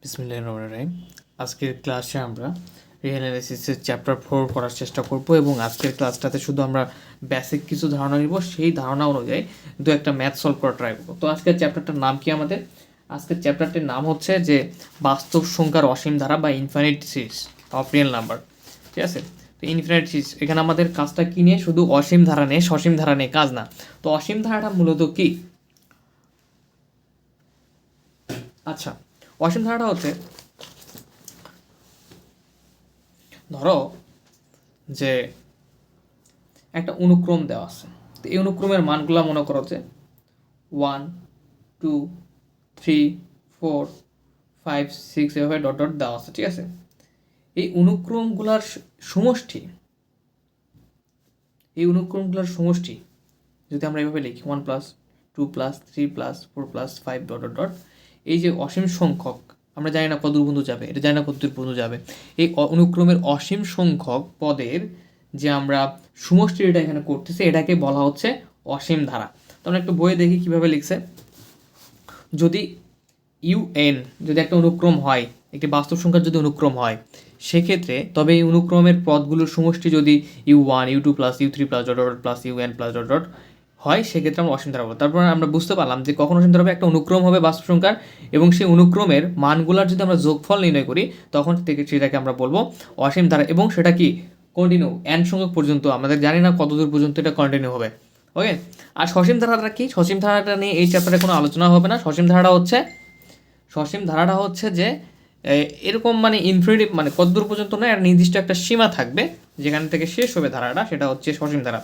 বিসমিল্লাহির রহমানির রহিম। আজকের ক্লাসে আমরা রিয়েল অ্যানালিসিসের চ্যাপ্টার 4 করার চেষ্টা করব এবং আজকের ক্লাসটাতে শুধু আমরা বেসিক কিছু ধারণা নিব, সেই ধারণা অনুযায়ী দু একটা ম্যাথ সলভ করা ট্রাই করবো। তো আজকের চ্যাপ্টারটার নাম কি আমাদের? আজকের চ্যাপ্টারটির নাম হচ্ছে যে বাস্তব সংখ্যার অসীম ধারা বা infinite series of real number. ঠিক আছে, তো ইনফিনিট সিরিজ এখানে আমাদের কাজটা কী নিয়ে? শুধু অসীম ধারা নিয়ে, সসীম ধারা নিয়ে কাজ না। তো অসীম ধারাটা মূলত কি? আচ্ছা, অসীম ধারাটা হচ্ছে, ধরো যে একটা অনুক্রম দেওয়া আছে, তো এই অনুক্রমের মানগুলো মনে করো যে 1 2 3 4 5 6 এভাবে ডট ডট দেওয়া আছে। ঠিক আছে, এই অনুক্রমগুলোর সমষ্টি, যদি আমরা এইভাবে লিখি 1 plus 2 plus 3 plus 4 plus 5 dot dot dot, এই যে অসীম সংখ্যক, আমরা জানি না কতদূর পর্যন্ত যাবে, এটা জানি না কতদূর পর্যন্ত যাবে, এই অনুক্রমের অসীম সংখ্যক পদের যে আমরা সমষ্টিটা এখানে করতেছি, এটাকে বলা হচ্ছে অসীম ধারা। তো আমরা একটু বইয়ে দেখি কিভাবে লিখছে। যদি ইউএন যদি একটা অনুক্রম হয়, একটি বাস্তব সংখ্যার যদি অনুক্রম হয়, সেক্ষেত্রে তবে এই অনুক্রমের পদগুলোর সমষ্টি যদি U1 U2 plus U3 plus dot dot plus UN plus dot dot হয়, সেক্ষেত্রে আমরা অসীম ধারা বলবো। তারপর আমরা বুঝতে পারলাম যে কখন অসীম ধারা হবে, একটা অনুক্রম হবে বাস্তব সংখ্যার এবং সেই অনুক্রমের মানগুলার যদি আমরা যোগফল নির্ণয় করি, তখন সেটাকে আমরা বলবো অসীম ধারা। এবং সেটা কি কন্টিনিউ n সংখ্যক পর্যন্ত, আমাদের জানি না কতদূর পর্যন্ত এটা কন্টিনিউ হবে। ওকে, আর সসীম ধারাটা কি? সসীম ধারাটা নিয়ে এই চ্যাপ্টারে কোনো আলোচনা হবে না। সসীম ধারাটা হচ্ছে যে এরকম মানে ইনফিনিটিভ, মানে কতদূর পর্যন্ত না, এর নির্দিষ্ট একটা সীমা থাকবে যেখান থেকে শেষ হবে ধারাটা, সেটা হচ্ছে সসীম ধারা।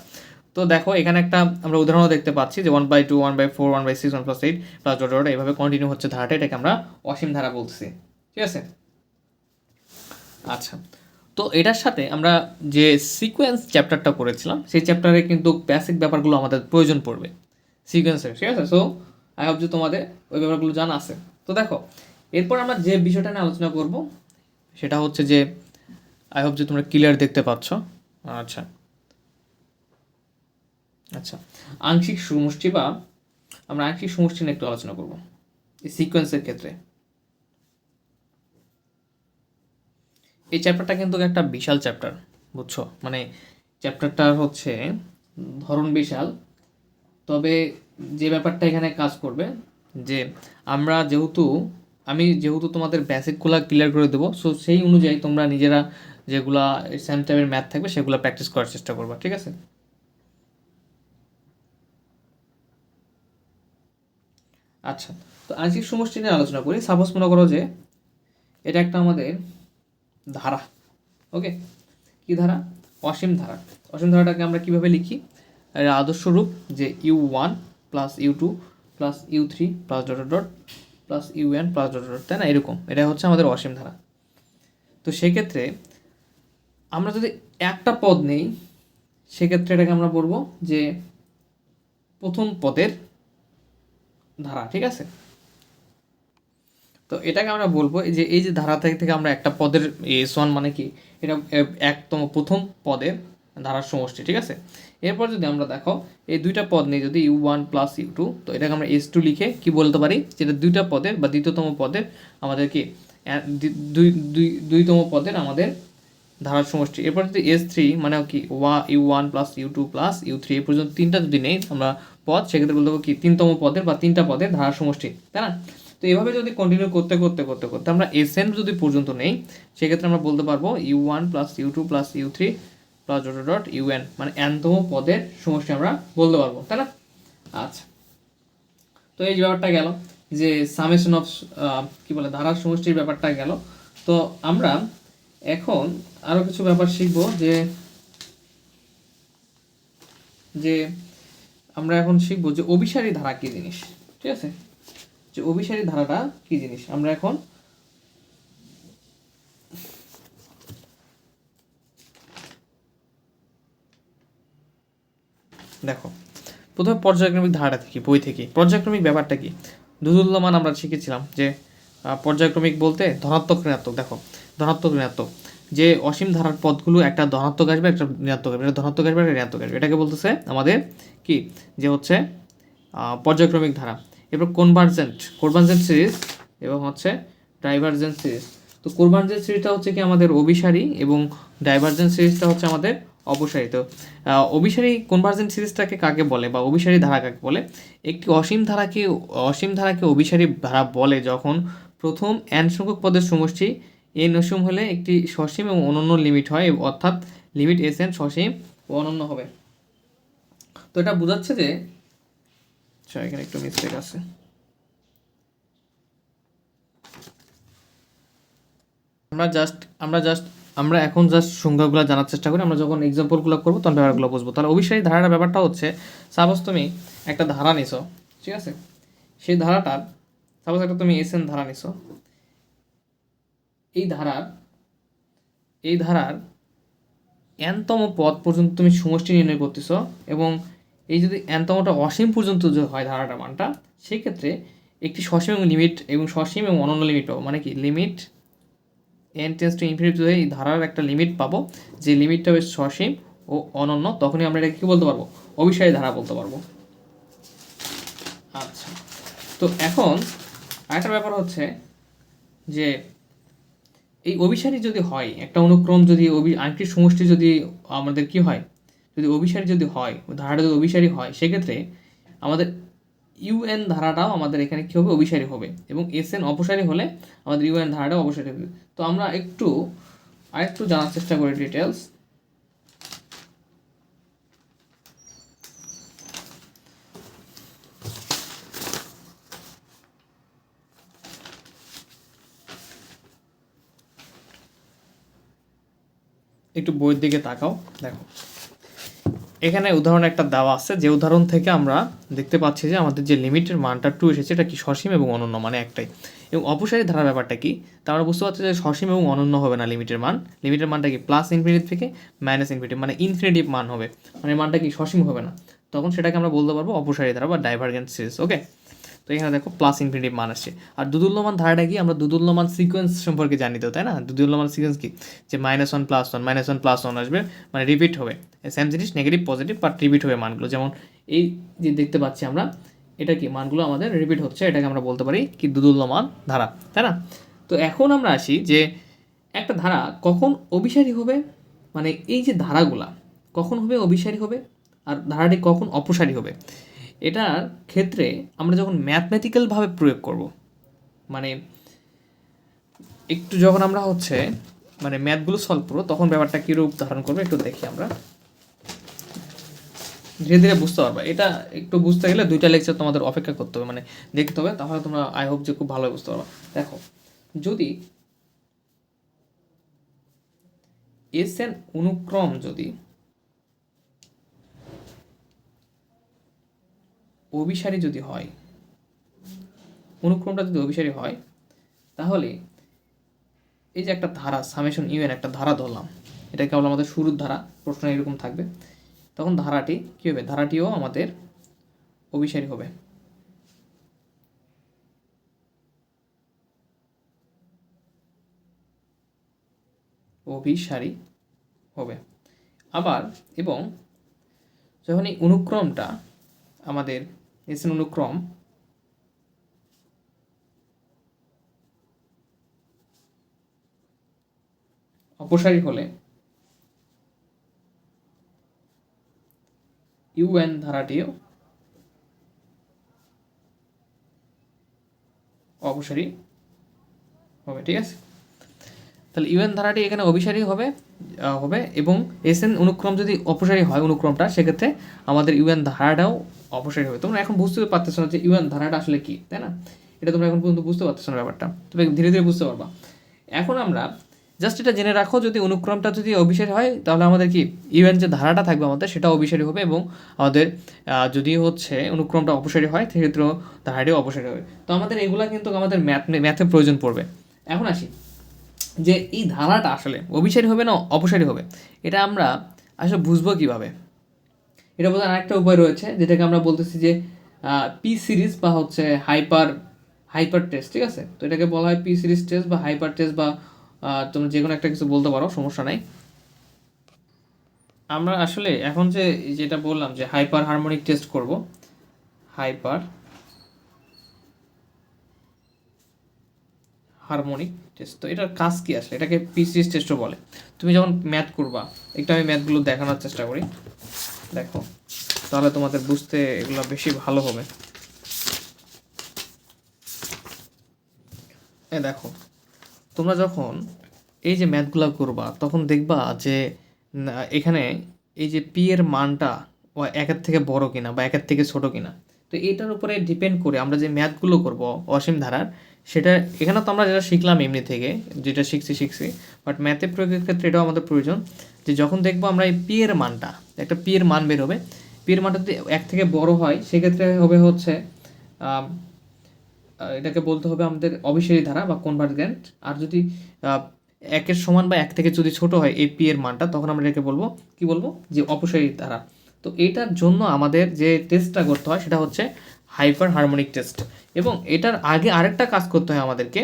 তো দেখো এখানে একটা আমরা উদাহরণও দেখতে পাচ্ছি যে 1/2 1/4 1/6 1+8 প্লাস ডট ডট এইভাবে কন্টিনিউ হচ্ছে ধারাটা, এটাকে আমরা অসীম ধারা বলতেছি। ঠিক আছে, আচ্ছা, তো এটার সাথে আমরা যে সিকোয়েন্স চ্যাপ্টারটা করেছিলাম, সেই চ্যাপ্টারে কিন্তু বেসিক ব্যাপারগুলো আমাদের প্রয়োজন পড়বে সিকোয়েন্সের। ঠিক আছে, সো আই হোপ যে তোমাদের ওই ব্যাপারগুলো জানা আছে। তো দেখো এরপর আমরা যে বিষয়টা নিয়ে আলোচনা করব সেটা হচ্ছে যে, আই হোপ যে তোমরা ক্লিয়ার দেখতে পাচ্ছ। আচ্ছা আচ্ছা, আংশিক সমষ্টি বা আমরা আংশিক সমষ্টি নিয়ে একটু আলোচনা করব এই সিকোয়েন্সের ক্ষেত্রে। এই চ্যাপ্টারটা কিন্তু একটা বিশাল চ্যাপ্টার, বুঝছো? মানে চ্যাপ্টারটা হচ্ছে ধরন বিশাল, তবে যে ব্যাপারটা এখানে কাজ করবে যে আমি যেহেতু তোমাদের বেসিকগুলো ক্লিয়ার করে দেবো, সো সেই অনুযায়ী তোমরা নিজেরা যেগুলা সেম টাইপের ম্যাথ থাকবে সেগুলো প্র্যাকটিস করার চেষ্টা করবা। ঠিক আছে, আচ্ছা, তো আংশিক সমষ্টি নিয়ে আলোচনা করি। সাপোজ মনে করো যে এটা একটা আমাদের ধারা। ওকে, কি ধারা? অসীম ধারা। অসীম ধারাটাকে আমরা কিভাবে লিখি? এর আদর্শ রূপ যে U1 plus U2 plus U3 plus dot dot dot plus UN plus dot dot, তাই না? এরকম, এটা হচ্ছে আমাদের অসীম ধারা। তো সেক্ষেত্রে আমরা যদি একটা পদ নেই, সেক্ষেত্রে এটাকে আমরা বলবো যে প্রথম পদের ধারা। ঠিক আছে, তো এটাকে আমরা বলবো যে এই যে ধারা থেকে আমরা একটা পদের S1 মানে কি, এটা একতম প্রথম পদের ধারার সমষ্টি। ঠিক আছে, এরপর যদি আমরা দেখো এই দুইটা পদ নেই, যদি U1 প্লাস U2, তো এটাকে আমরা S2 লিখে কি বলতে পারি, যেটা দুইটা পদের বা দ্বিতীয়তম পদের আমাদের কি দুইতম পদের আমাদের ধারার সমষ্টি। এরপর যদি S3 মানে কি U1 plus U2 plus U3 এই পর্যন্ত তিনটা যদি নেই আমরা পদ, সেক্ষেত্রে বলতে পারবো কি তিনতম পদের বা তিনটা পদের ধারার সমষ্টি, তাই না? তো এভাবে যদি কন্টিনিউ করতে করতে করতে করতে আমরা Sn যদি পর্যন্ত নেই, সেক্ষেত্রে আমরা বলতে পারবো U1 plus U2 plus U3 plus dot dot UN, মানে nতম পদের সমষ্টি আমরা বলতে পারবো, তাই না? আচ্ছা, তো এই ব্যাপারটা গেল যে সামেশন অফ কি বলে ধারার সমষ্টির ব্যাপারটা গেল। তো আমরা এখন আরো কিছু ব্যাপার শিখব যে যে আমরা এখন শিখবো যে অভিসারী ধারা কি জিনিস। ঠিক আছে, যে অভিসারী ধারাটা কি জিনিস আমরা এখন দেখো। প্রথমে পর্যায়ক্রমিক ধারাটা কি, বই থেকে পর্যায়ক্রমিক ব্যাপারটা কি, দুদুল্যমান আমরা শিখেছিলাম যে পর্যায়ক্রমিক বলতে ধনাত্মক ঋণাত্মক। দেখো ধনাত্মক ঋণাত্মক, যে অসীম ধারার পদগুলো একটা ধনাত্মক আসবে একটা ঋণাত্মক আসবে, এটা ধনাত্মক আসবে একটা ঋণাত্মক আসবে, এটাকে বলতেছে আমাদের কি, যে হচ্ছে পর্যায়ক্রমিক ধারা। এরপর কনভার্জেন্ট সিরিজ এবং হচ্ছে ডাইভারজেন্স সিরিজ। তো কনভারজেন্স সিরিজটা হচ্ছে কি আমাদের অভিসারী এবং ডাইভারজেন্স সিরিজটা হচ্ছে আমাদের অপসারী। তো অভিসারী কনভারজেন্ট সিরিজটাকে কাকে বলে বা অভিসারী ধারা কাকে বলে? একটি অসীম ধারাকে অভিসারী ধারা বলে যখন প্রথম n সংখ্যক পদের সমষ্টি n অসীম হলে একটি সসীম এবং অনন্য লিমিট হয়, অর্থাৎ লিমিট Sn সসীম ও অনন্য হবে। তো এটা বোঝাচ্ছে যে এখানে একটু মিস্টেক আছে। আমরা এখন জাস্ট সংজ্ঞাগুলো জানার চেষ্টা করি। আমরা যখন এক্সাম্পলগুলো করবো তখন ব্যাপারগুলো বুঝবো। তাহলে অভিসারী ধারার ব্যাপারটা হচ্ছে, সাপোজ তুমি একটা ধারা নিছো, ঠিক আছে, সেই ধারাটার সাপোজ একটা তুমি Sn ধারা নিছো, এই ধারার nতম পদ পর্যন্ত তুমি সমষ্টি নির্ণয় করতেছো, এবং এই যদি nতমটা অসীম পর্যন্ত যদি হয় ধারাটার মানটা, সেক্ষেত্রে একটি সসীম এবং সসীম এবং অনন্য লিমিট পাবো। মানে কি, limit n tends to infinity হয়ে এই ধারার একটা লিমিট পাবো, যে লিমিটটা হবে সসীম ও অনন্য। তখনই আমরা এটাকে কী বলতে পারবো? অভিসারী ধারা বলতে পারবো। আচ্ছা, তো এখন আরেকটা ব্যাপার হচ্ছে যে এই অভিসারী যদি হয়, একটা অনুক্রম যদি আংশিক সমষ্টি যদি আমাদের কি হয়, যদি অভিসারী যদি হয়, ধারাটা যদি অভিসারী হয়, সেক্ষেত্রে আমাদের ইউএন ধারাটাও আমাদের এখানে কী হবে? অভিসারী হবে। এবং Sn অপসারী হলে আমাদের ইউএন ধারাটাও অপসারী হবে। তো আমরা আরেকটু জানার চেষ্টা করি ডিটেলস। একটু বইয়ের দিকে তাকাও, দেখো এখানে উদাহরণ একটা দেওয়া আছে, যে উদাহরণ থেকে আমরা দেখতে পাচ্ছি যে আমাদের যে লিমিটের মানটা 2 এসেছে, এটা কি সসীম এবং অনন্য, মানে একটাই। এবং অপসারী ধারার ব্যাপারটা কি, তা আমরা বুঝতে পারছি যে সসীম এবং অনন্য হবে না লিমিটের মানটা কি প্লাস ইনফিনিটি থেকে মাইনাস ইনফিনিটি, মানে ইনফিনিটিভ মান হবে, মানে মানটা কি সসীম হবে না। তখন সেটাকে আমরা বলতে পারবো অপসারী ধারা বা ডাইভারজেন্ট সিরিজ। ওকে, তো এখানে দেখো প্লাস ইনফিনিটিভ মান আসছে। আর দুদুল্যমান ধারাটা কি, আমরা দুদুল্যমান সিকোয়েন্স সম্পর্কে জানি তো, তাই না? দুদুল্যমান সিকোয়েন্স কি, যে -1 + 1 আসবে, মানে রিপিট হবে, সেম জিনিস নেগেটিভ পজিটিভ বাট রিপিট হবে মানগুলো। যেমন এই যে দেখতে পাচ্ছি আমরা, এটা কি মানগুলো আমাদের রিপিট হচ্ছে, এটাকে আমরা বলতে পারি কি দুদুল্যমান ধারা, তাই না? তো এখন আমরা আসি যে একটা ধারা কখন অভিসারী হবে, মানে এই যে ধারাগুলা কখন হবে অভিসারী হবে আর ধারাটি কখন অপসারী হবে, এটার ক্ষেত্রে আমরা যখন ম্যাথমেটিক্যালভাবে প্রয়োগ করব, মানে একটু যখন আমরা মানে ম্যাথগুলো সলভ করবো, তখন ব্যাপারটা কী রূপ ধারণ করবে একটু দেখি। আমরা ধীরে ধীরে বুঝতে পারবা। এটা একটু বুঝতে গেলে 2টা লেকচার তোমাদের অপেক্ষা করতে হবে, মানে দেখতে হবে, তাহলে তোমরা আই হোপ যে খুব ভালো বুঝতে পারবা। দেখো, যদি Sn অনুক্রম যদি অভিসারী যদি হয়, অনুক্রমটা যদি অভিসারী হয়, তাহলে এই যে একটা ধারা সামেশন ইউএন একটা ধারা ধরলাম, এটা কেবল আমাদের শুরুর ধারা, প্রশ্ন এরকম থাকবে, তখন ধারাটি কী হবে? ধারাটিও আমাদের অভিসারী হবে। অভিসারী হবে আবার। এবং যখন এই অনুক্রমটা আমাদের Sn অনুক্রম অপসারী হলে ইউএন ধারাটিও অপসারী হবে। ঠিক আছে, তাহলে ইউএন ধারাটি এখানে অভিসারী হবে এবং Sn অনুক্রম যদি অপসারী হয় অনুক্রমটা, সেক্ষেত্রে আমাদের ইউএন ধারাটাও অপসারী হবে। তোমরা এখন বুঝতে পারতেছো না যে ইউএন ধারাটা আসলে কি, তাই না? এটা তোমরা এখন পর্যন্ত বুঝতে পারতেছো না ব্যাপারটা, তবে ধীরে ধীরে বুঝতে পারবা। এখন আমরা জাস্ট এটা জেনে রাখো, যদি অনুক্রমটা যদি অভিসারী হয়, তাহলে আমাদের কি ইউএন যে ধারাটা থাকবে আমাদের, সেটা অভিসারী হবে, এবং আমাদের যদি অনুক্রমটা অপসারী হয়, সেক্ষেত্রেও ধারাটিও অপসারী হবে। তো আমাদের এগুলা কিন্তু আমাদের ম্যাথে প্রয়োজন পড়বে। এখন আসি যে এই ধারাটা আসলে অভিসারী হবে না অপসারী হবে, এটা আমরা আসলে বুঝবো কীভাবে? এটা বোঝার আরেকটা উপায় রয়েছে, যেটাকে আমরা বলতেছি যে পি সিরিজ বা হাইপার টেস্ট। ঠিক আছে, তো এটাকে বলা হয় পি সিরিজ টেস্ট বা হাইপার টেস্ট, বা তোমরা যে কোনো একটা কিছু বলতে পারো, সমস্যা নাই। আমরা আসলে এখন যেটা বললাম যে হাইপার হারমোনিক টেস্ট করব, হারমোনিক টেস্ট। তো এটার কাজ কী আসলে? এটাকে পিসিএস টেস্টও বলে। তুমি যখন ম্যাথ করবা, একটু আমি ম্যাথগুলো দেখানোর চেষ্টা করি, দেখো, তাহলে তোমাদের বুঝতে এগুলো বেশি ভালো হবে। দেখো, তোমরা যখন এই যে ম্যাথগুলো করবা তখন দেখবা যে এখানে এই যে পি এর মানটা একের থেকে বড় কিনা বা একের থেকে ছোট কিনা, তো এটার উপরে ডিপেন্ড করে আমরা যে ম্যাথগুলো করব অসীম ধারার, সেটা এখানে তো আমরা যেটা শিখলাম এমনি থেকে, যেটা শিখছি, বাট ম্যাথে প্রয়োগের ক্ষেত্রে এটাও আমাদের প্রয়োজন, যে যখন দেখবো আমরা এই পি এর মানটা, একটা পি এর মান বের হবে, পি এর মানটা যদি এক থেকে বড় হয় সেক্ষেত্রে হবে হচ্ছে এটাকে বলতে হবে আমাদের অভিসারী ধারা বা কনভার্জেন্ট। আর যদি একের সমান বা এক থেকে যদি ছোট হয় এই পি এর মানটা, তখন আমরা এটাকে বলবো কি বলবো, যে অপসারী ধারা। তো এইটার জন্য আমাদের যে টেস্টটা করতে হয় সেটা হচ্ছে হাইপার হারমোনিক টেস্ট। এবং এটার আগে আরেকটা কাজ করতে হয় আমাদেরকে,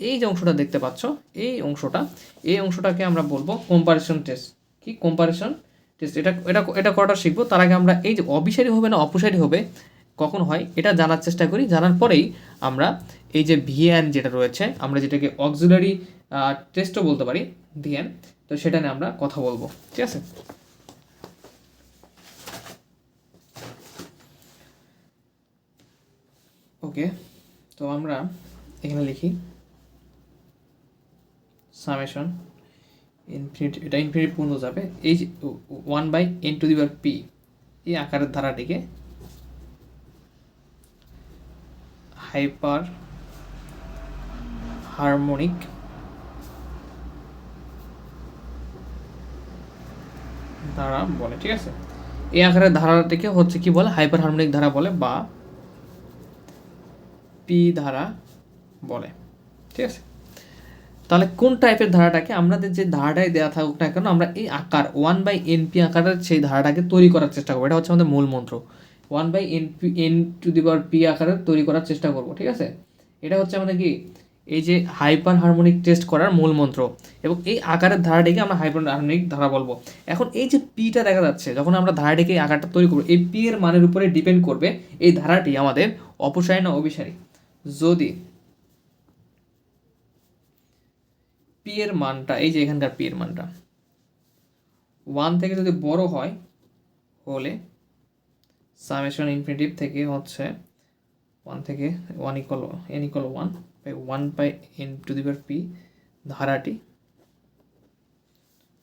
এই যে অংশটা দেখতে পাচ্ছ, এই অংশটাকে আমরা বলবো কম্পারিশন টেস্ট। কি কম্পারিশন টেস্ট? এটা এটা এটা করাটা শিখবো। তার আগে আমরা এই যে অভিসারী হবে না অপসারী হবে কখন হয় এটা জানার চেষ্টা করি। জানার পরেই আমরা এই যে ভিএন যেটা রয়েছে, আমরা যেটাকে অক্সিলারি টেস্টও বলতে পারি ভিএন, তো সেটা নিয়ে আমরা কথা বলবো, ঠিক আছে? ওকে, তো আমরা এখানে লিখি সামেশন ইনফিনিটি, এটা ইনফিনিটি পূর্ণ যাবে, এই যে 1/n⁻p এই আকারের ধারাটিকে হাইপার হারমোনিক ধারা বলে, ঠিক আছে? এই আকারের ধারাটিকে হচ্ছে কি বলে, হাইপার হারমোনিক ধারা বলে বা পি ধারা বলে, ঠিক আছে? তাহলে কোন টাইপের ধারাটাকে, আমাদের যে ধারাটাই দেওয়া থাকুক না কেন, আমরা এই আকার 1/np আকারের সেই ধারাটাকে তৈরি করার চেষ্টা করবো। এটা হচ্ছে আমাদের মূল মন্ত্র, 1/n⁻p আকারের তৈরি করার চেষ্টা করব, ঠিক আছে? এটা হচ্ছে আমাদের কি, এই যে হাইপার হারমোনিক টেস্ট করার মূল মন্ত্র। এবং এই আকারের ধারাটিকে আমরা হাইপার হারমোনিক ধারা বলবো। এখন এই যে পিটা দেখা যাচ্ছে, যখন আমরা ধারাটিকে এই আকারটা তৈরি করবো, এই পি এর মানের উপরে ডিপেন্ড করবে এই ধারাটি আমাদের অপসারী না অভিসারী। যদি পি এর মানটা, এই যে এখানকার পি এর মানটা 1 থেকে যদি বড় হয়, হলে সামেশন ইনফিনিটিভ থেকে হচ্ছে 1 থেকে 1 ইকুয়াল n ইকুয়াল 1/1/n⁻p ধারাটি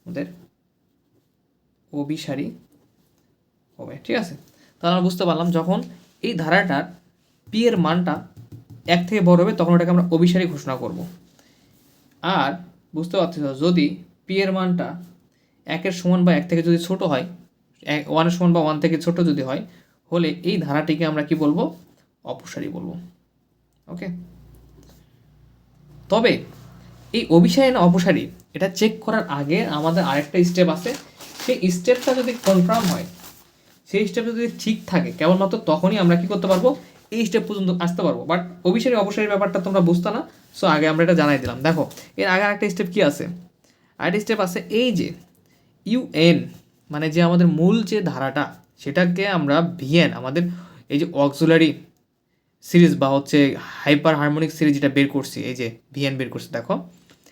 আমাদের অভিসারী হবে, ঠিক আছে? তাহলে আমরা বুঝতে পারলাম যখন এই ধারাটার পি এর মানটা 1 থেকে বড় হবে তখন ওটাকে আমরা অভিসারী ঘোষণা করব। আর বুঝতে পারছি, যদি পি এর মানটা 1-এর সমান বা 1 থেকে যদি ছোট হয়, 1-এর সমান বা 1 থেকে ছোট যদি হয়, হলে এই ধারাটিকে আমরা কি বলবো, অপসারী বলবো। ওকে, তবে এই অভিসারী না অপসারী এটা চেক করার আগে আমাদের আরেকটা স্টেপ আছে। সেই স্টেপটা যদি কনফার্ম হয়, সেই স্টেপটা যদি ঠিক থাকে, কেবলমাত্র তখনই আমরা কি করতে পারবো, এই স্টেপ পর্যন্ত আসতে পারবো। বাট অভিসারী অপসারীর ব্যাপারটা তোমরা বুঝতে না, সো আগে আমরা এটা জানাই দিলাম। দেখো, এর আগে আরেকটা স্টেপ কি আছে, আরেকটা স্টেপ আছে, এই যে ইউএন মানে যে আমাদের মূল যে ধারাটা, সেটাকে আমরা ভিএন, আমাদের এই যে অক্সিলারি সিরিজ বা হচ্ছে হাইপার হারমোনিক সিরিজ যেটা বের করছি, এই যে ভিএন বের করছি, দেখো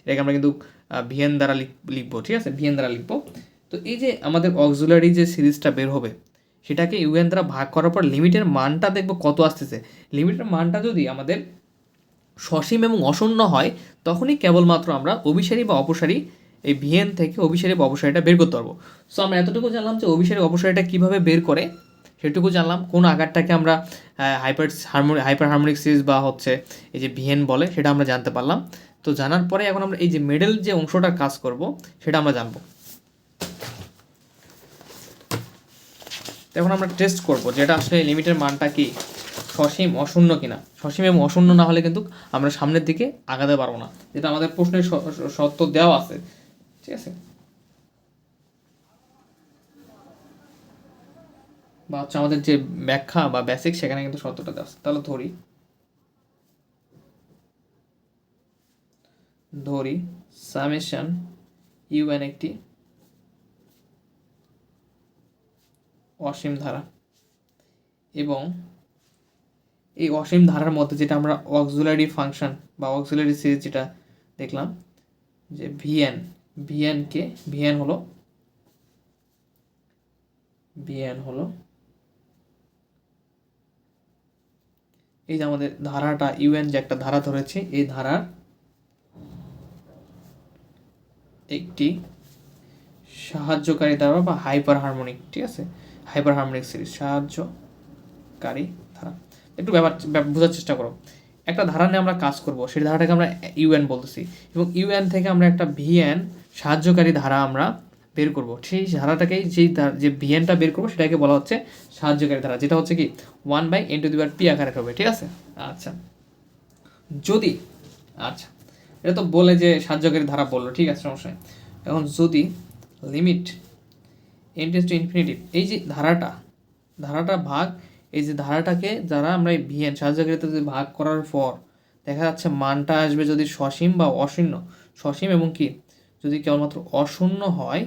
এটাকে আমরা কিন্তু ভিএন দ্বারা লিখবো, ঠিক আছে? ভিএন দ্বারা লিখবো। তো এই যে আমাদের অক্সিলারি যে সিরিজটা বের হবে, সেটাকে ইউএন দ্বারা ভাগ করার পর লিমিটের মানটা দেখবো কত আসতেছে। লিমিটের মানটা যদি আমাদের সসীম এবং অশূন্য হয়, তখনই কেবলমাত্র আমরা অভিসারী বা অপসারী, এই ভিএন থেকে অভিসারী বা অপসারীটা বের করতে পারবো। সো আমরা এতটুকু জানলাম যে অভিসারী অপসারীটা কীভাবে বের করে, সেটুকু জানলাম। কোন আকারটাকে আমরা হাইপার হারমোনিক সিরিজ বা হচ্ছে এই যে ভিএন বলে, সেটা আমরা জানতে পারলাম। তো জানার পরে এখন আমরা এই যে মিডল যে অংশটার কাজ করব, সেটা আমরা জানবো। এখন আমরা টেস্ট করব যেটা আসলে লিমিটের মানটা কি সসীম অশূন্য কিনা। সসীম এবং অশূন্য না হলে কিন্তু আমরা সামনের দিকে আগাতে পারবো না, যেটা আমাদের প্রশ্নের শর্ত দেওয়া আছে, ঠিক আছে? বা হচ্ছে আমাদের যে ব্যাখ্যা বা বেসিক, সেখানে কিন্তু শর্তটা দেওয়া আছে। তাহলে ধরি সামেশন ইউএন একটি অসীম ধারা, এবং এই অসীম ধারার মধ্যে যেটা আমরা অক্সিলারি ফাংশন বা অক্সিলারি সিরিজ যেটা দেখলাম যে ভিএন হলো এই যে আমাদের ধারাটা ইউএন যে একটা ধারা ধরেছে, এই ধারার একটি সাহায্যকারী ধারা বা হাইপার হারমোনিক, ঠিক আছে, হাইপার হারমোনিক সিরিজ, সাহায্যকারী ধারা। একটু ব্যাপার বোঝার চেষ্টা করো। একটা ধারা নিয়ে আমরা কাজ করব, সেই ধারাটাকে আমরা ইউএন বলতেছি, এবং ইউএন থেকে আমরা একটা ভিএন সাহায্যকারী ধারা আমরা বের করব। সেই ধারাটাকেই যে ভিএনটা বের করবো সেটাকে বলা হচ্ছে সাহায্যকারী ধারা, যেটা হচ্ছে কি 1/n⁻p আকারে হবে, ঠিক আছে। আচ্ছা যদি এটা তো বলে যে সাহায্যকারী ধারা বললো, ঠিক আছে, সমস্যা নেই। এখন যদি limit n tends to infinity, এই যে ধারাটা ভাগ, এই যে ধারাটাকে যারা আমরা এই ভিএন সাহায্যকারীতে যদি ভাগ করার পর দেখা যাচ্ছে মানটা আসবে যদি সসীম বা অশূন্য, সসীম এবং কি যদি কেবলমাত্র অশূন্য হয়,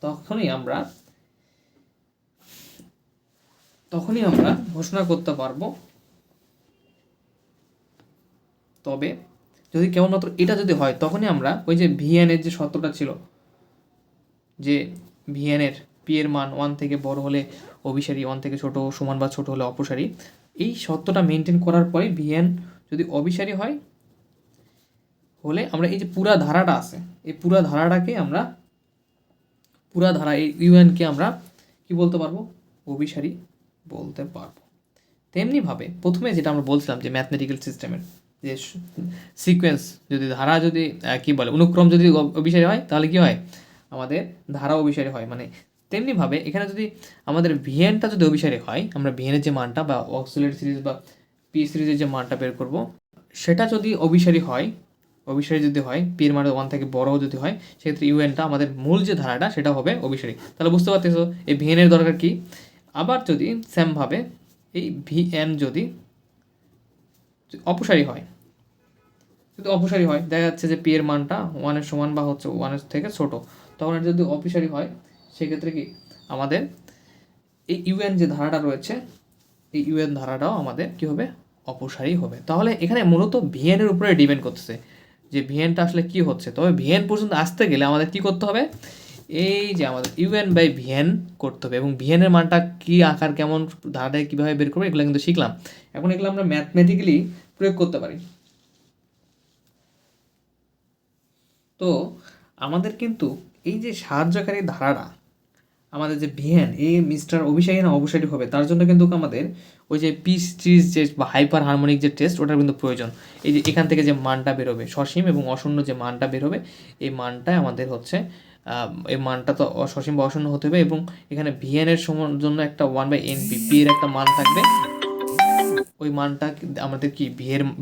তখনই আমরা ঘোষণা করতে পারবো। তবে যদি কেবলমাত্র এটা যদি হয়, তখনই আমরা ওই যে ভিএন এর যে সত্যটা ছিল যে ভিএন এর পি এর মান 1 থেকে বড় হলে অভিসারী, 1 থেকে ছোট সমান বা ছোট হলে অপসারী, এই সত্যটা মেনটেন করার পরে ভিএন যদি অভিসারী হয় হলে আমরা এই যে পুরা ধারাটা আছে, এই পুরা ধারাটাকে আমরা এই ইউএনকে আমরা কি বলতে পারবো, অভিসারী বলতে পারবো। তেমনিভাবে প্রথমে যেটা আমরা বলছিলাম যে ম্যাথমেটিক্যাল সিস্টেমের যে সিকোয়েন্স, যদি ধারা যদি কি বলে অনুক্রম যদি অভিসারী হয় তাহলে কি হয়, আমাদের ধারা অভিসারী হয়। মানে তেমনিভাবে এখানে যদি আমাদের ভিএনটা যদি অভিসারী হয়, আমরা ভিএনের যে মানটা বা অক্সিলারি সিরিজ বা পি সিরিজের যে মানটা বের করব, সেটা যদি অভিসারী যদি হয়, পি এর মান 1 থেকে বড় যদি হয়, সেক্ষেত্রে ইউএনটা আমাদের মূল যে ধারাটা সেটা হবে অভিসারী। তাহলে বুঝতে পারতেছো এই ভিএনের দরকার কি। আবার যদি সেমভাবে এই ভিএন যদি অপসারী হয়, দেখা যাচ্ছে যে পি এর মানটা 1 সমান বা হচ্ছে 1 থেকে ছোট, তখন এটা যদি অপসারী হয়, সেক্ষেত্রে কি আমাদের এই ইউএন যে ধারাটা রয়েছে, এই ইউএন ধারাটাও আমাদের কি হবে, অপসারী হবে। তাহলে এখানে মূলত ভিএন এর উপরে ডিপেন্ড করতেছে যে ভিএনটা আসলে কি হচ্ছে। তবে ভিএন পর্যন্ত আসতে গেলে আমাদের কি করতে হবে, এই যে আমাদের UN/VN করতে হবে, এবং ভিএন এর মানটা কি আকার কেমন ধারাটাকে কীভাবে বের করবো এগুলো কিন্তু শিখলাম। এখন এগুলো আমরা ম্যাথমেটিক্যালি প্রয়োগ করতে পারি। তো আমাদের কিন্তু এই যে সাহায্যকারী ধারাটা আমাদের যে ভিএন, এই মিস্টার অভিসারী না অপসারী হবে, তার জন্য কিন্তু আমাদের ওই যে পি সিরিজ যে বা হাইপার হারমোনিক যে টেস্ট, ওটার কিন্তু প্রয়োজন। এই যে এখান থেকে যে মানটা বেরোবে, সসীম এবং অশূন্য যে মানটা বেরোবে, এই মানটাই আমাদের হচ্ছে এই মানটা তো সসীম বা অশূন্য হতে হবে, এবং এখানে ভিএন এর জন্য একটা 1/NP পি এর একটা মান থাকবে, ওই মানটা আমাদের কি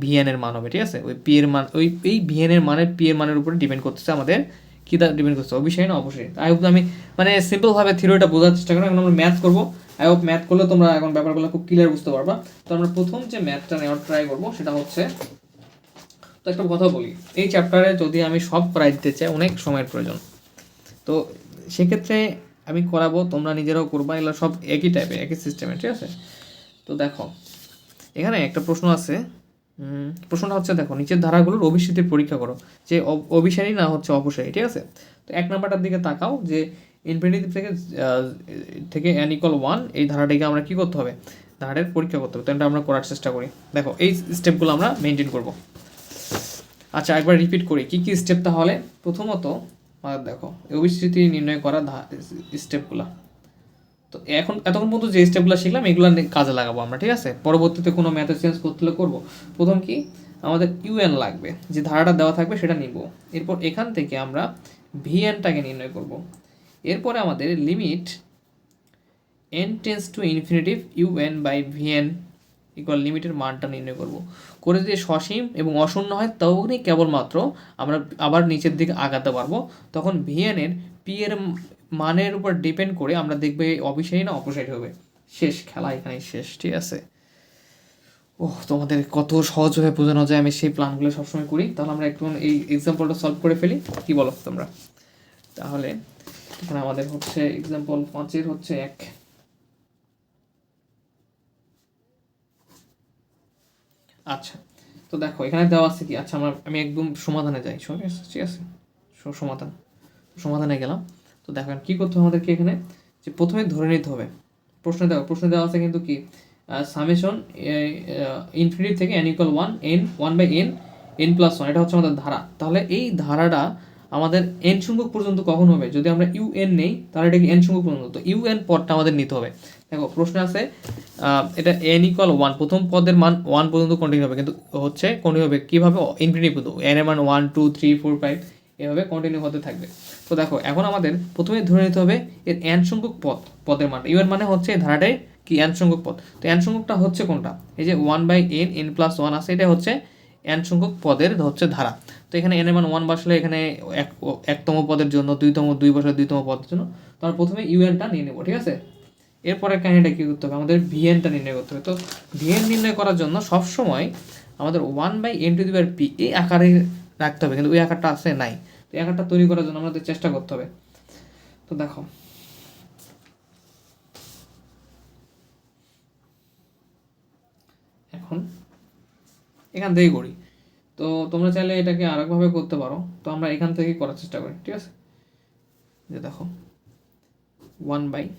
ভিএন এর মান হবে, ঠিক আছে। ওই পি এর মান এই ভিএন এর মানের পি এর মানের উপরে ডিপেন্ড করতেছে আমাদের কি ডিপেন্ড করছে, অবশ্যই না অবশ্যই। আই হোপ আমি মানে সিম্পলভাবে থিওরিটা বোঝার চেষ্টা করি। এখন আমরা ম্যাথ করবো, আই হোপ ম্যাথ করলে তোমরা এখন ব্যাপারগুলো খুব ক্লিয়ার বুঝতে পারবা। তো আমরা প্রথম যে ম্যাথটা নেওয়ার ট্রাই করবো সেটা হচ্ছে, তো একটা কথা বলি, এই চ্যাপ্টারে যদি আমি সব করাই দিতে চাই অনেক সময়ের প্রয়োজন, তো সেক্ষেত্রে আমি করাবো, তোমরা নিজেরাও করবা, এগুলো সব একই টাইপের একই সিস্টেমের, ঠিক আছে। তো দেখো এখানে একটা প্রশ্ন আছে, প্রশ্নটা হচ্ছে দেখো নিচের ধারাগুলোর অভিসৃতির পরীক্ষা করো, যে অভিসারী না হচ্ছে অপসারী, ঠিক আছে। তো 1 নাম্বারটার দিকে তাকাও, যে ইনফিনিটি থেকে n=1 এই ধারাটিকে আমরা কি করতে হবে, ধারাটির পরীক্ষা করতে হবে। তো এটা আমরা করার চেষ্টা করি। দেখো এই স্টেপগুলো আমরা মেনটেন করব। আচ্ছা একবার রিপিট করি কী কী স্টেপ। তাহলে প্রথমত দেখো অভিসৃতি নির্ণয় করা স্টেপগুলো, তো এতক্ষণ পর্যন্ত যে স্টেপগুলো শিখলাম এগুলো কাজে লাগাবো আমরা, ঠিক আছে। পরবর্তীতে কোনো ম্যাথড চেঞ্জ করতে হলে করবো। প্রথম কি আমাদের ইউএন লাগবে, যে ধারাটা দেওয়া থাকবে সেটা নিব। এরপর এখান থেকে আমরা ভিএনটাকে নির্ণয় করব। এরপরে আমাদের লিমিট n⁻∞ UN/VN = লিমিটের মানটা নির্ণয় করব। করে যদি সসীম এবং অশূন্য হয় তখনই কেবলমাত্র আমরা আবার নিচের দিকে আগাতে পারবো। তখন ভিএন এর পি এর মানের উপর ডিপেন্ড করে আমরা দেখবো অভিসারী না অপসারী হবে। শেষ, খেলা এখানে শেষ, ঠিক আছে। তোমাদের কত সহজভাবে বোঝানো যায় আমি সেই প্ল্যানগুলো সবসময় করি। তাহলে আমরা একটু এই এক্সাম্পলটা সলভ করে ফেলি, কি বলো তোমরা। তাহলে এখানে আমাদের হচ্ছে এক্সাম্পল 5 হচ্ছে 1। আচ্ছা তো দেখো এখানে দেওয়া আছে কি, আচ্ছা আমি একদম সমাধানে যাই, ঠিক আছে, সমাধানে গেলাম। তো দেখো কী করতে হবে আমাদেরকে এখানে, যে প্রথমে ধরে নিতে হবে, প্রশ্নে দেওয়া আছে কিন্তু কি সামেশন ইনফিনিটি থেকে n equal 1 n 1/n n+1, এটা হচ্ছে আমাদের ধারা। তাহলে এই ধারাটা আমাদের n সংখ্যক পর্যন্ত কখন হবে, যদি আমরা un নেই তাহলে এটা কি n সংখ্যক পর্যন্ত, তো un পদটা আমাদের নিতে হবে। দেখো প্রশ্নে আছে এটা n ইকুয়াল 1, প্রথম পদের মান 1 পর্যন্ত কন্টিনিউ হবে, কিন্তু হচ্ছে কন্টিনিউ হবে কীভাবে, ইনফিনিটি পর্যন্ত, n এর মান 1 2 3 4 5 এভাবে কন্টিনিউ হতে থাকবে। তো দেখো এখন আমাদের প্রথমে ধরে নিতে হবে এর n সংখ্যক পদের মান, ইউ এর মানে হচ্ছে এই ধারাটাই কি n সংখ্যক পদ। তো n সংখ্যকটা হচ্ছে কোনটা, এই যে 1/n n+1 আছে, এটা হচ্ছে n সংখ্যক পদের হচ্ছে ধারা। তো এখানে n এর মান 1 বসলে এখানে একতম পদের জন্য, 2 বসলে 2তম পদের জন্য, তো আমরা প্রথমে un-টা নিয়ে নেব, ঠিক আছে। এরপরে কাহিনীটা কী করতে হবে, আমাদের vn-টা নির্ণয় করতে হবে। তো vn নির্ণয় করার জন্য সবসময় আমাদের 1/n⁻p এই আকারে রাখতে হবে, কিন্তু ওই আকারটা আছে নাই, তো এই আকারটা তৈরি করার জন্য আমাদের চেষ্টা করতে হবে। তো দেখো এখন এখান থেকেই করি, তো তোমরা চাইলে এটাকে আরেকভাবে করতে পারো, তো আমরা এখান থেকেই করার চেষ্টা করি, ঠিক আছে। যে দেখো 1/,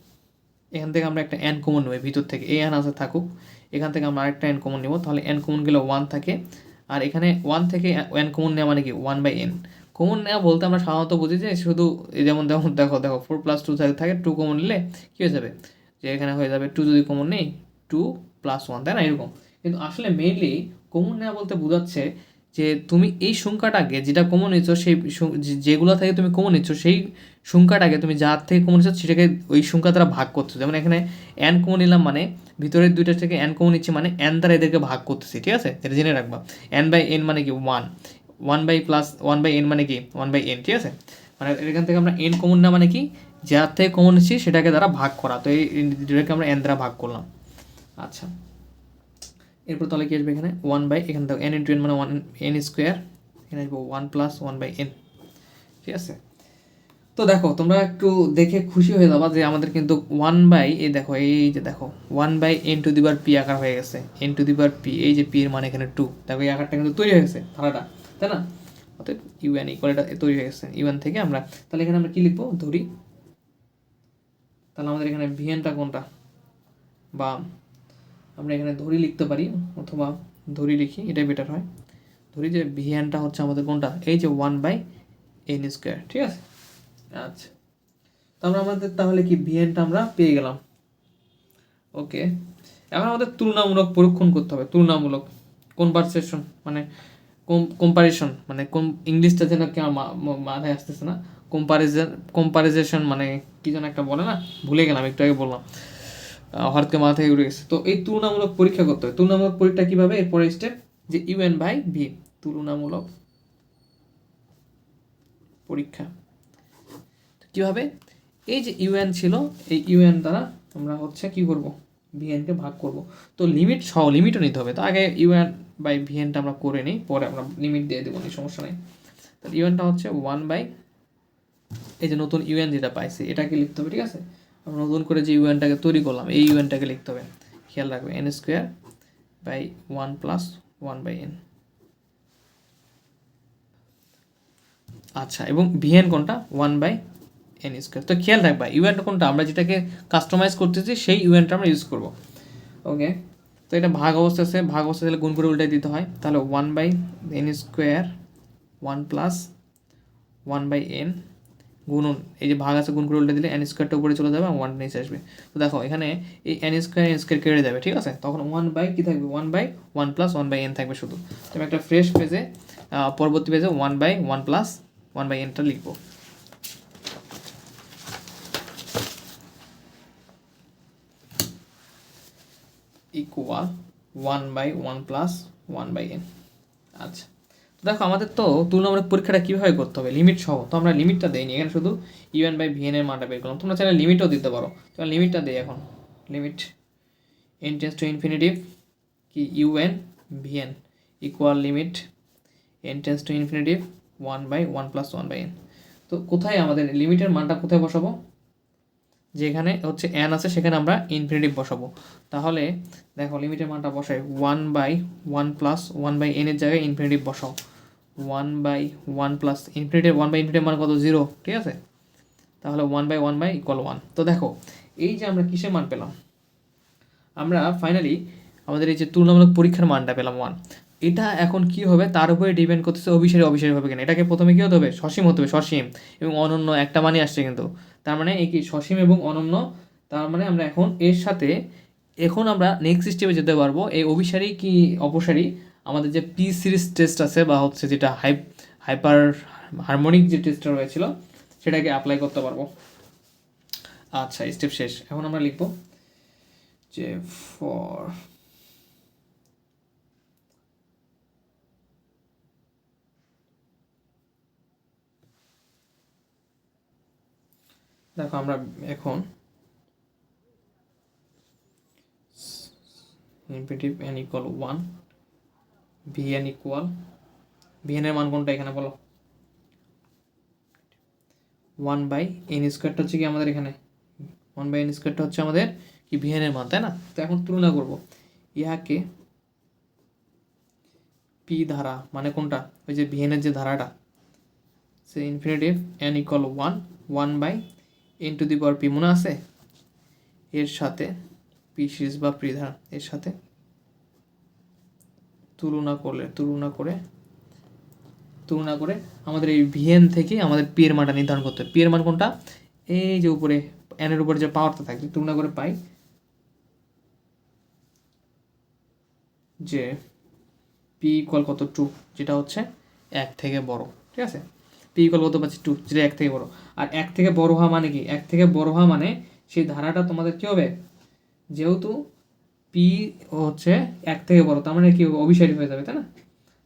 এখান থেকে আমরা একটা n কমন নেব ভিতর থেকে, এই n আছে থাকুক, এখান থেকে আমরা আরেকটা n কমন নেব, তাহলে n কমন গেলে 1 থাকে, আর এখানে 1 থেকে n কমন নেওয়া মানে কি 1/n। কমন নেওয়া বলতে আমরা সাধারণত বুঝি যে শুধু যেমন দেখো 4 + 2 থাকে, 2 কমন নিলে কী হয়ে যাবে, যে এখানে হয়ে যাবে 2 যদি কমন নেই 2 + 1, তাই না, এরকম। কিন্তু আসলে মেইনলি কমন নেওয়া বলতে বোঝাচ্ছে যে তুমি এই সংখ্যাটাকে যেটা কমন নিচ্ছ, সেই যেগুলো থেকে তুমি কমন নিচ্ছ সেই সংখ্যাটাকে তুমি যার থেকে কমন নিচ্ছ সেটাকে ওই সংখ্যা দ্বারা ভাগ করছো। যেমন এখানে n কমন নিলাম মানে ভিতরের দুইটা থেকে n কমন নিচ্ছি, মানে n দ্বারা এদেরকে ভাগ করতেছি, ঠিক আছে, এটা জেনে রাখবা। n/n মানে কি 1, 1/n মানে কি 1/n, ঠিক আছে, মানে এখান থেকে আমরা n কমন না মানে কি যার থেকে কমন নিচ্ছি সেটাকে দ্বারা ভাগ করা, তো এটাকে আমরা n দ্বারা ভাগ করলাম। আচ্ছা এরপর তাহলে কি আসবে এখানে 1/, এখানে দেখো n × n মানে 1n², এখানে আসবে 1 + 1/n, ঠিক আছে। তো দেখো তোমরা একটু দেখে খুশি হয়ে যাবা যে আমাদের কিন্তু 1/, এই দেখো এই যে দেখো 1/n⁻p আকার হয়ে গেছে, n⁻p, এই যে p এর মান এখানে 2, দেখো এই আকারটা কিন্তু তৈরি হয়ে গেছে ধারাটা, তাই না। অতএব un ইকুয়াল এটা তৈরি হয়ে গেছে। un থেকে আমরা তাহলে এখানে আমরা কি লিখবো, ধরি, তাহলে আমাদের এখানে vn-টা কোনটা, বা আমরা এখানে ধরি লিখতে পারি, অথবা ধরি লিখি, এটাই বেটার হয়। ধরি যে vn-টা হচ্ছে আমাদের কোনটা, এই যে 1/n², ঠিক আছে। আচ্ছা তারপর আমাদের তাহলে কি vn-টা আমরা পেয়ে গেলাম। ওকে, এখন আমাদের তুলনামূলক পরীক্ষণ করতে হবে, তুলনামূলক কনভারসেশন মানে কম্পারিশন, মানে কোন ইংলিশটা যেন কি আমার মাথায় আসতেছে না, কম্পারিজেশন মানে কি যেন একটা বলে না, ভুলে গেলাম, একটু আগে বললাম, হঠাৎ করে মাথা থেকে উঠে গেছে। তো এই তুলনামূলক পরীক্ষা করতে হবে। তুলনামূলক পরীক্ষা কীভাবে, এরপরে স্টেপ যে un/v, তুলনামূলক পরীক্ষা কীভাবে, এই যে un ছিল, এই un দ্বারা আমরা হচ্ছে কি করব, vn-কে ভাগ করব। তো লিমিট সহ, লিমিটও নিতে হবে, তো আগে un/vn-টা আমরা করে নিই, পরে আমরা লিমিট দিয়ে দেবো, সমস্যা নেই। তো un-টা হচ্ছে 1/, এই যে নতুন un যেটা পাইছি এটাকে লিখতে হবে, ঠিক আছে। আমরা নতুন করে যে un-টাকে তৈরি করলাম এই un-টাকে লিখতে হবে, খেয়াল রাখবে n²/1 + 1/n। আচ্ছা এবং vn কোনটা, 1/n²। তো খেয়াল রাখবা un কোনটা, আমরা যেটাকে কাস্টমাইজ করতেছি সেই un-টা আমরা ইউজ করব। ওকে, তো এটা ভাগ অবস্থা আছে, ভাগ অবস্থা তাহলে গুণ করে উল্টাই দিতে হয়, তাহলে 1/n², 1 + 1/n গুণন, এই যে ভাগ আছে গুণ করে উল্টে দিলে n²টা উপরে চলে যাবে, 1 নিচে আসবে। তো দেখো এখানে এই n² কেটে যাবে, ঠিক আছে, তখন 1/, কি থাকবে 1/1 + 1/n থাকবে শুধু। তো আমি একটা ফ্রেশ পেজে পরবর্তী পেজে 1/1 + 1/n-টা লিখবো। Equal 1/1 + 1/n। আচ্ছা দেখো আমাদের তো তুলনামূলক পরীক্ষাটা কীভাবে করতে হবে, লিমিট সহ, তো আমরা লিমিটটা দিইনি, এখানে শুধু un/vn এর মানটা বের করলাম। তোমরা চাইলে লিমিটও দিতে পারো, তো লিমিটটা দিই এখন, limit n tends to infinity কি un/vn equal limit n tends to infinity 1/1 + 1/n। তো কোথায় আমাদের লিমিটের মানটা কোথায় বসাবো, যেখানে হচ্ছে n আছে সেখানে আমরা ইনফিনিটিভ বসাবো। তাহলে দেখো লিমিটের মানটা বসাই 1/1 প্লাস 1/n এর জায়গায় ইনফিনিটিভ বসাও। 1/1 প্লাস ইনফিনিটিভ 1/ইনফিনিটিভ মান কত 0, ঠিক আছে। তাহলে 1/1/=1। তো দেখো এই যে আমরা কিসের মান পেলাম, আমরা ফাইনালি আমাদের এই যে তুলনামূলক পরীক্ষার মানটা পেলাম 1। এটা এখন কি হবে তার উপরে ডিপেন্ড করতেছে অভিসারী হবে কিনা। এটাকে প্রথমে কী হতে হবে, সসীম হতে হবে, সসীম এবং অনন্য একটা মানই আসছে কিন্তু। তার মানে এই কি সসীম এবং অনন্য, তার মানে আমরা এখন এর সাথে এখন আমরা নেক্সট স্টেপে যেতে পারবো। এই অভিসারী কি অপসারী আমাদের যে পি সিরিজ টেস্ট আছে বা হচ্ছে যেটা হাইপার হারমোনিক যে টেস্টটা রয়েছিল সেটাকে অ্যাপ্লাই করতে পারবো। আচ্ছা স্টেপ শেষ। এখন আমরা লিখবো যে ফর দেখো আমরা এখন infinitive n equal 1, vn equal vn এর মান কোনটা এখানে বলো, 1/n স্কোয়ারটা হচ্ছে কি আমাদের এখানে 1/n স্কোয়ারটা হচ্ছে আমাদের কি vn এর মান, তাই না। তো এখন তুলনা করব ইহাকে পি ধারা মানে কোনটা, ওই যে vn এর যে ধারাটা, সে ইনফিনিটিভ n ইকুয়াল 1/n⁻p মনে আছে, এর সাথে পি সিরিজ বা পি ধারা এর সাথে তুলনা করে আমাদের এই vn থেকে আমাদের p এর মানটা নির্ধারণ করতে হবে। p এর মান কোনটা, এই যে উপরে n এর উপরে যে পাওয়ারটা থাকবে তুলনা করে পাই যে p ইকুয়াল কত 2, যেটা হচ্ছে 1 থেকে বড়, ঠিক আছে। p ইকুয়াল কত পাচ্ছি 2, যেটা 1 থেকে বড়। আর 1 থেকে বড় হওয়া মানে কি, 1 থেকে বড় হওয়া মানে সেই ধারাটা তোমাদের কি হবে, যেহেতু p হচ্ছে 1 থেকে বড় তার মানে কি অভিসারী হয়ে যাবে, তাই না।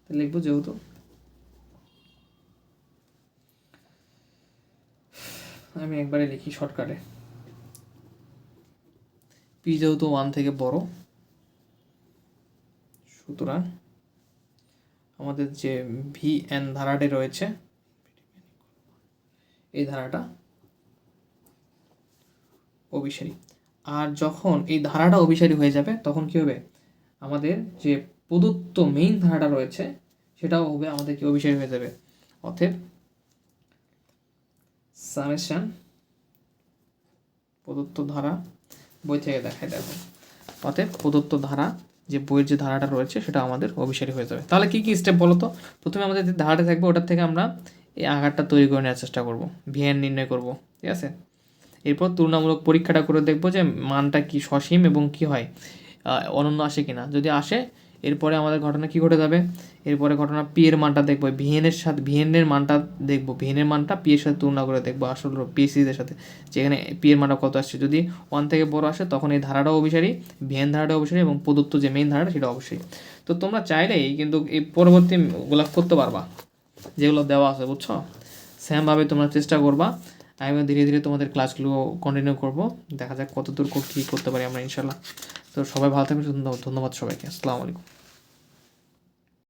তাহলে লিখবো যেহেতু আমি একবারে লিখি শর্টকাটে, p যেহেতু 1 থেকে বড় সুতরাং আমাদের যে vn ধারাটি রয়েছে এই ধারাটা অভিসারী। আর যখন এই ধারাটা অভিসারী হয়ে যাবে তখন কি হবে, আমাদের যে প্রদত্ত মেইন ধারাটা রয়েছে সেটাও হবে আমাদের কি অভিসারী হয়ে যাবে। অতএব সামেশন প্রদত্ত ধারা বই থেকে দেখায় দেখো, অতএব প্রদত্ত ধারা যে বইয়ের যে ধারাটা রয়েছে সেটা আমাদের অভিসারী হয়ে যাবে। তাহলে কি কি স্টেপ বলো তো, প্রথমে আমাদের যে ধারাটা থাকবে ওটার থেকে আমরা এই আকারটা তৈরি করে নেওয়ার চেষ্টা করব, vn নির্ণয় করব, ঠিক আছে। এরপর তুলনামূলক পরীক্ষাটা করে দেখবো যে মানটা কি সসীম এবং কি হয় অনন্য আসে কিনা। যদি আসে এরপরে আমাদের ঘটনা কি ঘটে যাবে, এরপরে ঘটনা পি এর মানটা দেখবো, vn এর মানটা দেখবো, vn এর মানটা পি এর সাথে তুলনা করে দেখবো আসলে পি সিরিজের সাথে, যেখানে পি এর মানটা কত আসছে। যদি 1 থেকে বড় আসে তখন এই ধারাটাও অভিসারী, vn ধারাটা অভিসারী এবং প্রদত্ত যে মেইন ধারাটা সেটা অবশ্যই। তো তোমরা চাইলেই কিন্তু এই পরবর্তী গুলা করতে পারবা যেগুলো দেওয়া আছে, বুঝছো। সেমভাবে তোমরা চেষ্টা করবা। আমি ধীরে ধীরে তোমাদের ক্লাসগুলো কন্টিনিউ করব, দেখা যাক কতদূর কী করতে পারি আমরা ইনশাল্লাহ। তো সবাই ভালো থাকবেন, ধন্যবাদ সবাইকে, আসসালামু আলাইকুম।